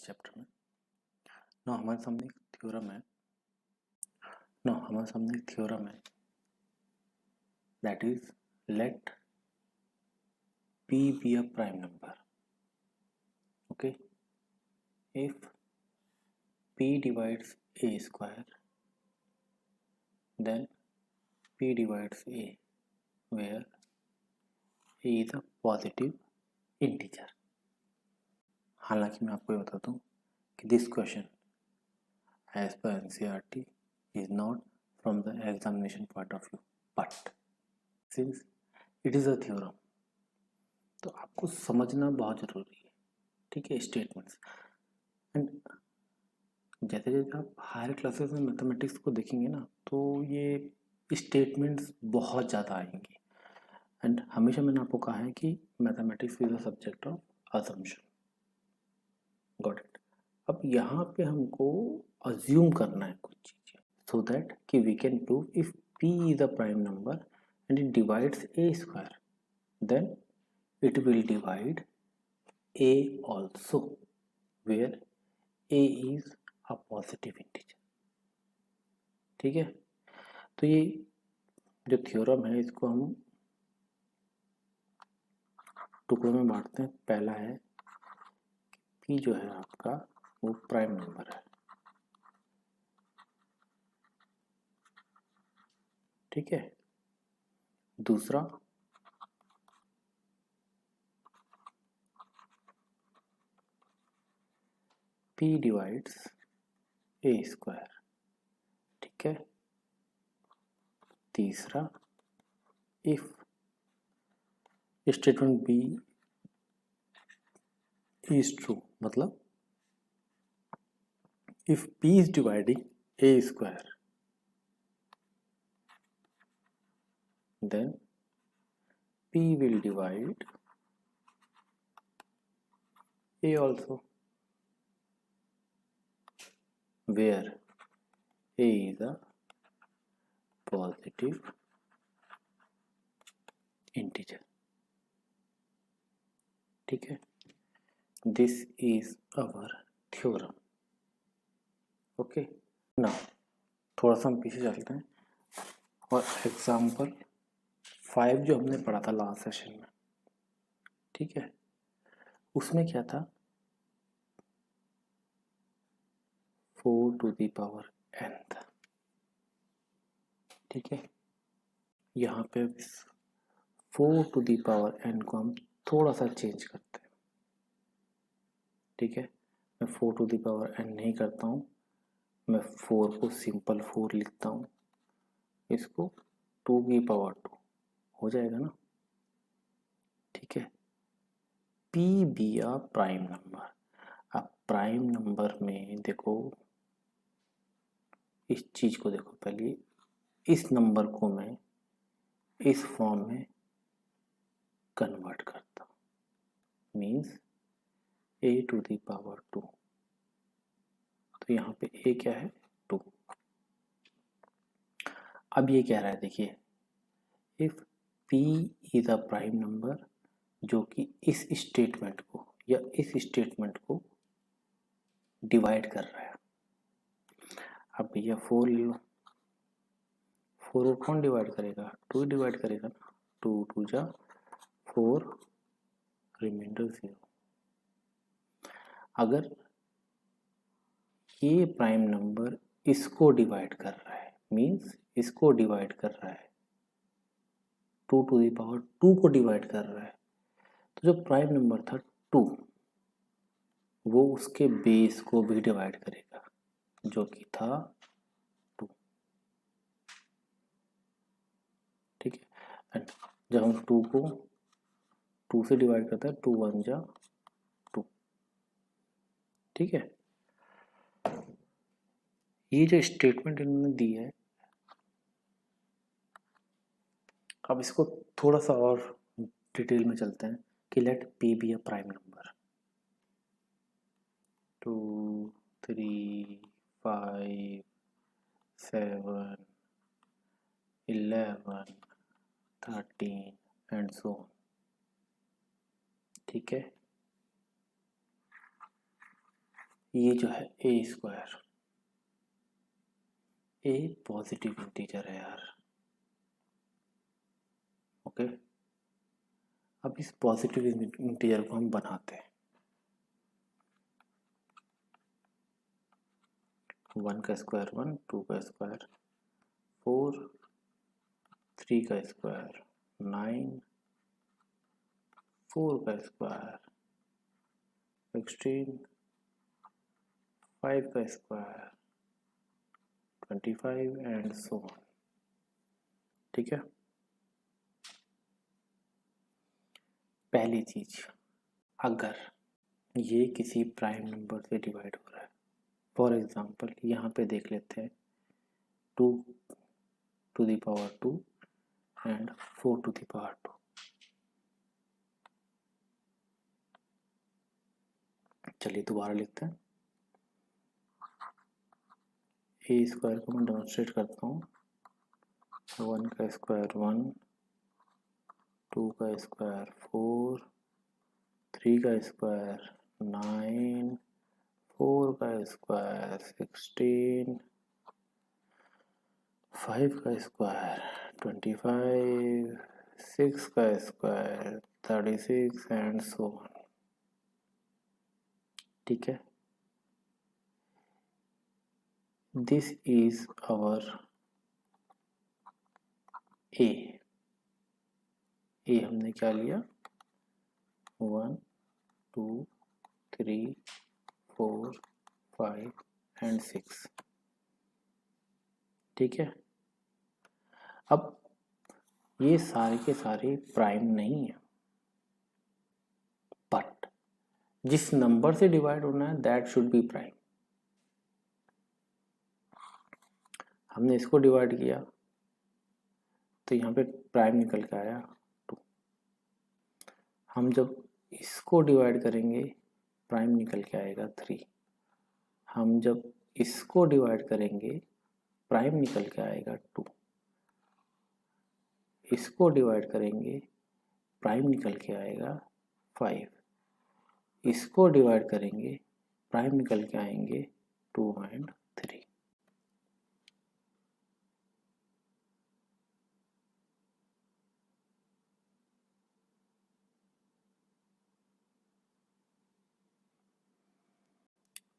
इस चैप्टर में। ना हमारे सामने एक थ्योरम है that is let p be a prime number. Okay, if p divides a square, then p divides a, where a is a positive integer. हालांकि मैं आपको ये बताता हूँ कि this question as per NCERT is not from the examination point of view, but since it is a theorem तो आपको समझना बहुत ज़रूरी है, ठीक है, स्टेटमेंट्स। एंड जैसे जैसे आप हायर क्लासेस में मैथमेटिक्स को देखेंगे ना तो ये स्टेटमेंट्स बहुत ज़्यादा आएंगी। एंड हमेशा मैंने आपको कहा है कि mathematics is a subject of assumption. Got it. अब यहाँ पे हमको अज्यूम करना है कुछ चीज़ें सो दैट कि we can prove if p is a prime number and it divides a square then it will divide a also where a is a positive integer। ठीक है, तो ये जो थ्योरम है इसको हम टुकड़ों में बांटते हैं। पहला है p जो है आपका वो प्राइम नंबर है, ठीक है। दूसरा p डिवाइड्स a स्क्वायर, ठीक है। तीसरा if statement b is true, मतलब if p is dividing a square then p will divide a also where a is a positive integer, ठीक है। This is our theorem. Okay, ना थोड़ा सा हम पीछे चलते हैं और एग्जाम्पल 5 जो हमने पढ़ा था लास्ट सेशन में, ठीक है, उसमें क्या था 4 to the power n था, ठीक है। यहाँ पे 4 to the power n को हम थोड़ा सा चेंज करते हैं, ठीक है। मैं 4 to the power n नहीं करता हूँ, मैं 4 को सिंपल 4 लिखता हूँ, इसको 2 की पावर 2 हो जाएगा ना, ठीक है। p बी आ प्राइम नंबर। अब प्राइम नंबर में देखो इस चीज को देखो, पहले इस नंबर को मैं इस फॉर्म में कन्वर्ट करता हूँ, means a to the power 2। तो यहाँ पे a क्या है 2। अब ये कह रहा है देखिए if p is a prime number जो कि इस स्टेटमेंट को या इस स्टेटमेंट को डिवाइड कर रहा है। अब भैया 4 ले लो, 4 को कौन डिवाइड करेगा 2 डिवाइड करेगा ना, 2 2 जा 4 रिमाइंडर 0। अगर ये प्राइम नंबर इसको डिवाइड कर रहा है, मीन्स इसको डिवाइड कर रहा है, 2 टू दी पावर 2 को डिवाइड कर रहा है, तो जो प्राइम नंबर था 2 वो उसके बेस को भी डिवाइड करेगा जो कि था 2, ठीक है। एंड जब हम 2 को 2 से डिवाइड करते हैं 2 1 जा 2, ठीक है। ये जो स्टेटमेंट इन्होंने दी है, अब इसको थोड़ा सा और डिटेल में चलते हैं कि let p be a prime number 2 3 5 7 11 13 and so on, ठीक है। ये जो है a square, a positive integer है यार। ओके, अब इस पॉजिटिव इंटीजर को हम बनाते हैं। 1 का स्क्वायर 1, 2 का स्क्वायर 4, 3 का स्क्वायर 9, 4 का स्क्वायर 16, 5 का स्क्वायर 25 एंड सो ऑन। ठीक है, पहली चीज, अगर ये किसी प्राइम नंबर से डिवाइड हो रहा है, फॉर एग्जांपल यहाँ पे देख लेते हैं 2 to the power 2 and 4 to the power 2। चलिए दोबारा लिखते हैं। ए स्क्वायर को मैं डेमोन्स्ट्रेट करता हूँ। 1 का स्क्वायर 1, 2 का स्क्वायर 4, 3 का स्क्वायर 9, 4 का स्क्वायर 16, 5 का स्क्वायर 25, 6 का स्क्वायर 36 एंड सो ऑन। ठीक है, दिस इज आवर ए। ए हमने क्या लिया, 1 2 3 4 5 एंड 6। ठीक है, अब ये सारे के सारे प्राइम नहीं है, बट जिस नंबर से डिवाइड होना है दैट शुड बी प्राइम। हमने इसको डिवाइड किया तो यहाँ पे प्राइम निकल के आया 2। हम जब इसको डिवाइड करेंगे प्राइम निकल के आएगा 3। हम जब इसको डिवाइड करेंगे प्राइम निकल के आएगा 2। इसको डिवाइड करेंगे प्राइम निकल के आएगा 5। इसको डिवाइड करेंगे प्राइम निकल के आएंगे 2 एंड 3।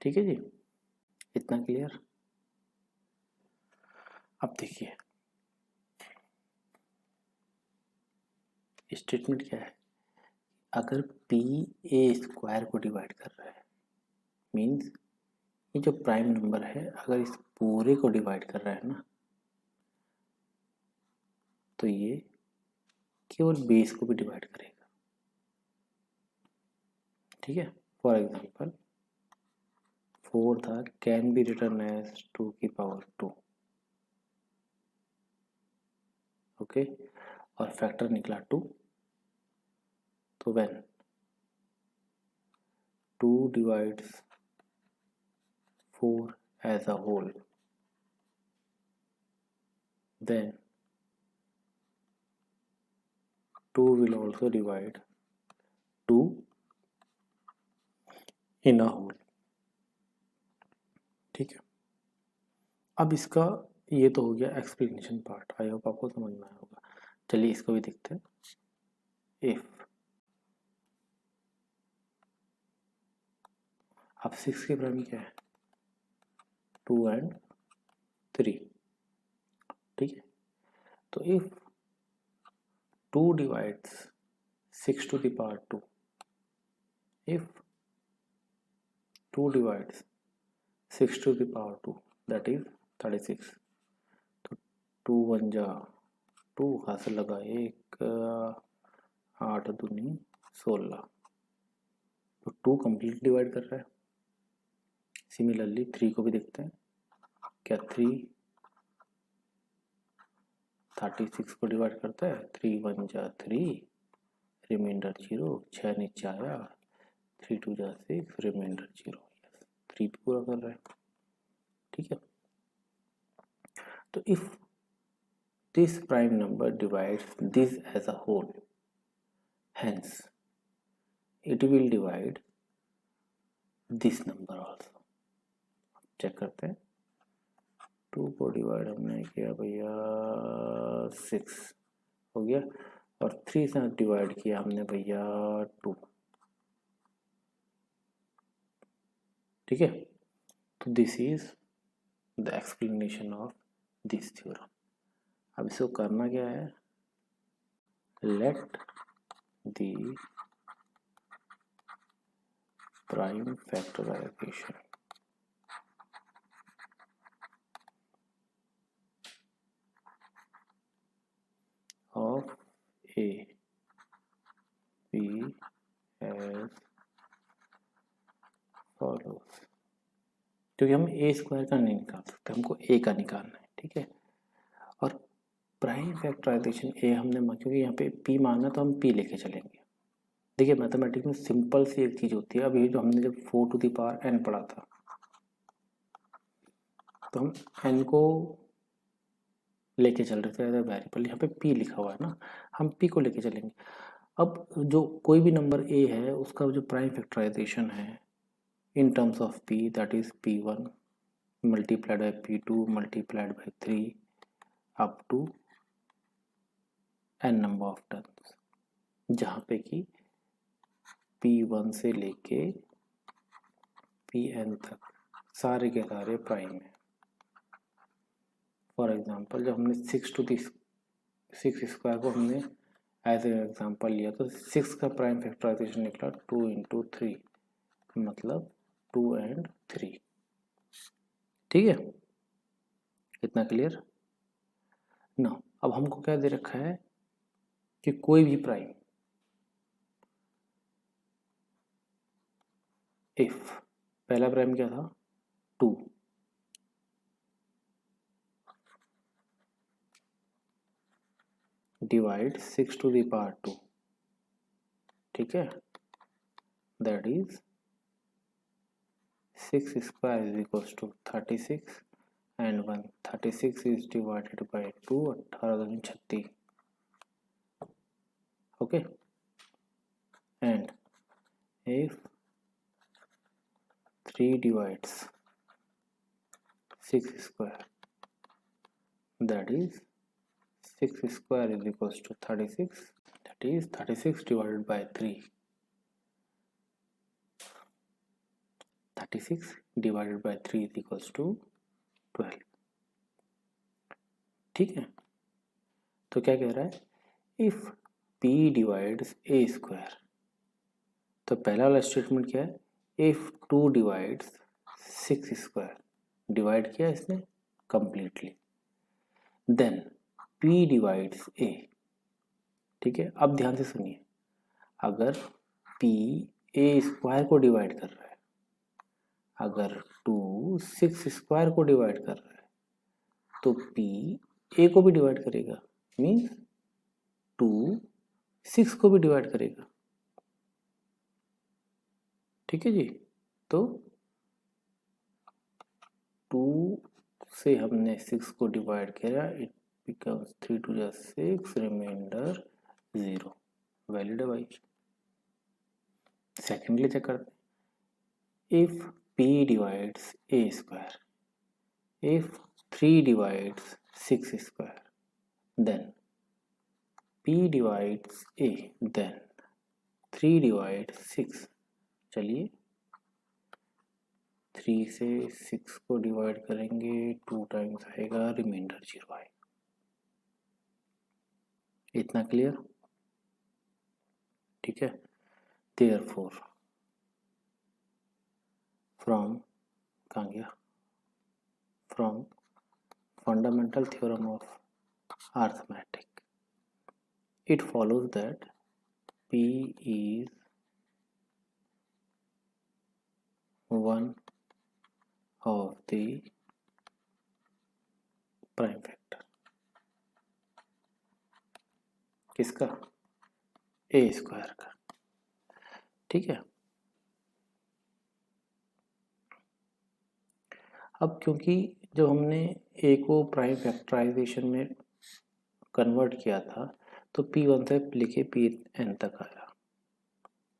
ठीक है जी, इतना क्लियर। अब देखिए स्टेटमेंट क्या है, अगर पी ए स्क्वायर को डिवाइड कर रहा है, मीन्स ये जो प्राइम नंबर है अगर इस पूरे को डिवाइड कर रहा है ना, तो ये केवल बेस को भी डिवाइड करेगा। ठीक है, फॉर एग्जांपल 4 था, कैन बी रिटर्न एज 2 की पावर 2। ओके, और फैक्टर निकला 2। तो when 2 divides 4 as a whole, then 2 will also divide 2 in a whole। ठीक है, अब इसका ये तो हो गया एक्सप्लेनेशन पार्ट, आई होप आपको समझ में आया होगा। चलिए इसको भी देखते हैं। इफ अब 6 के प्राइम क्या है, 2 एंड 3। ठीक है, तो if 2 divides 6 to the power 2, if 2 divides 6 to the power 2 that is 36, तो 2 1 जा 2, कहाँ से लगा 1, 8 दूनी 16, तो 2 कंप्लीट डिवाइड कर रहा है। सिमिलरली 3 को भी देखते हैं, क्या 3 36 को डिवाइड करता है, 3 1 जा 3, रिमाइंडर 0, 6 नीचे आया, 3 2 जा 6, रिमाइंडर 0, 3 भी पूरा कर रहा है। ठीक है, तो if this prime number divides this as a whole, hence it will divide this number also। Check करते हैं। 2 को डिवाइड हमने किया भैया 6 हो गया, और 3 से डिवाइड किया हमने भैया 2। ठीक है, तो this is the explanation of this theorem. अब इसको करना क्या है, let the prime factorization of a be as follows, क्योंकि हम ए स्क्वायर का नहीं निकाल सकते, हमको ए का निकालना है। ठीक है, और प्राइम फैक्टराइजेशन ए हमने, क्योंकि यहाँ पे पी माना तो हम पी लेके चलेंगे। देखिए मैथमेटिक्स में सिंपल सी एक चीज़ होती है, अभी जो हमने जब 4 टू द पावर n पढ़ा था, तो हम n को लेके चल रहे थे एज अ वेरिएबल, यहाँ पे p लिखा हुआ है ना, हम p को लेके चलेंगे। अब जो कोई भी नंबर a है उसका जो प्राइम फैक्टराइजेशन है in terms of p, that is p1 multiplied by p2 multiplied by 3 up to n number of terms, जहाँ पे कि p1 से लेके pn तक सारे के सारे प्राइम है। फॉर एग्जांपल जब हमने 6 स्क्वायर को हमने एज ए एग्जांपल लिया, तो 6 का प्राइम फैक्टराइजेशन निकला 2 इंटू 3, मतलब 2 and 3। ठीक है, इतना क्लियर ना। अब हमको क्या दे रखा है कि कोई भी प्राइम इफ, पहला प्राइम क्या था 2, डिवाइड 6 टू द पावर 2, ठीक है, that is 6 square is equals to 36 and 1, 36 is divided by 2, 18 36। okay, and if 3 divides 6 square, that is 6 square is equals to 36, that is 36 divided by 3, 36 divided by 3 is equals to 12। ठीक है, तो क्या कह रहा है, if p divides a square, तो पहला वाला स्टेटमेंट क्या है, इफ 2 डिवाइड्स 6 स्क्वायर, डिवाइड किया इसने completely, then p divides a। ठीक है, अब ध्यान से सुनिए, अगर p a स्क्वायर को डिवाइड कर रहा है, अगर 2 6 स्क्वायर को डिवाइड कर रहा है, तो p a को भी डिवाइड करेगा, मीन्स 2 6 को भी डिवाइड करेगा। ठीक है जी, तो 2 से हमने 6 को डिवाइड किया, इट बिकम्स 3 2 जा 6, रिमाइंडर 0, वैलिड है भाई। सेकेंडली चेक करते हैं, if p divides a square, if 3 divides 6 square, then p divides a, then 3 divides 6। चलिए 3 से 6 को डिवाइड करेंगे, 2 टाइम्स आएगा, रिमाइंडर 0 आएगा। इतना क्लियर? ठीक है, देयरफॉर फ्रॉम कहाँ गया, from fundamental theorem of arithmetic, it follows that p is one of the prime factor, किसका, a स्क्वायर का। ठीक है, अब क्योंकि जब हमने a को प्राइम फैक्टराइजेशन में कन्वर्ट किया था, तो p1 से लेके pn तक आया।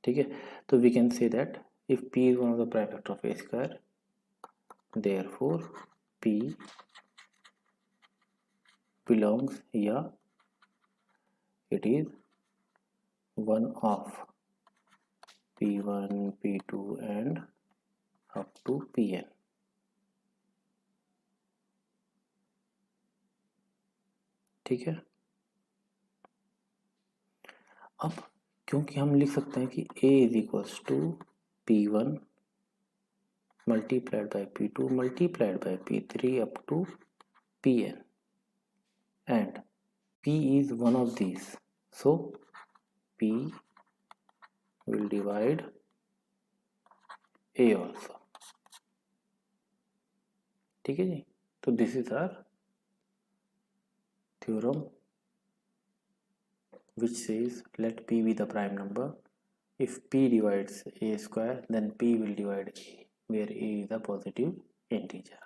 ठीक है, तो we can say that if p is one of the prime factor of a square, therefore P belongs here, it is one of P1 P2 and up to Pn. ठीक है। अब क्योंकि हम लिख सकते हैं कि A is equals to P1 multiplied by P2 multiplied by P3 up to Pn, and P is one of these, so P will divide A also. ठीक है जी। तो this is our theorem which says let P be the prime number. If P divides A square, then P will divide A, where A is a positive integer.